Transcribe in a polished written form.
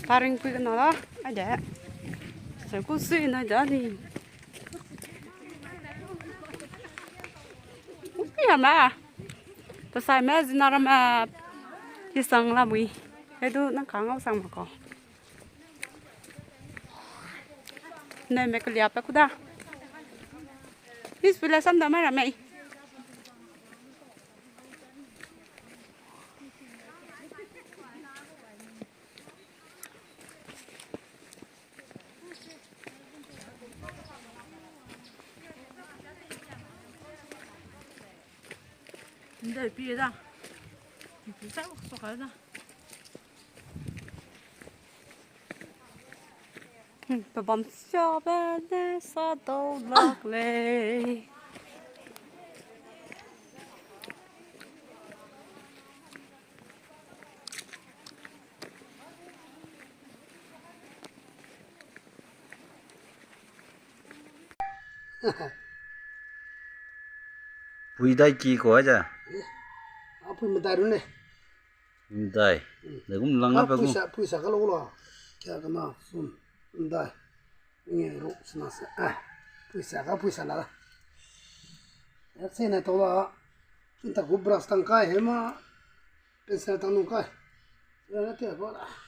paring pui cái nó đó ada saya kusi na jadi ya ma ta sai ma zinara ma isang la mui itu nang kang au sang ma ko này mẹ cái liệp đó biết là xong đó mà mẹ đây bia ra thì sao sao cái ra bà bấm cho bé để sao đâu lắc lê Bùi đây chi của cha Apa yang mentarun ni? đây để cũng lăng apa cũng Puisa kalau lo, kaya kena sun, mentar, ini ro senasa, puisa lah. Ya saya nak tahu lah, kita gubras tangkai, hema, pensar tangkai, ya nanti apa lah.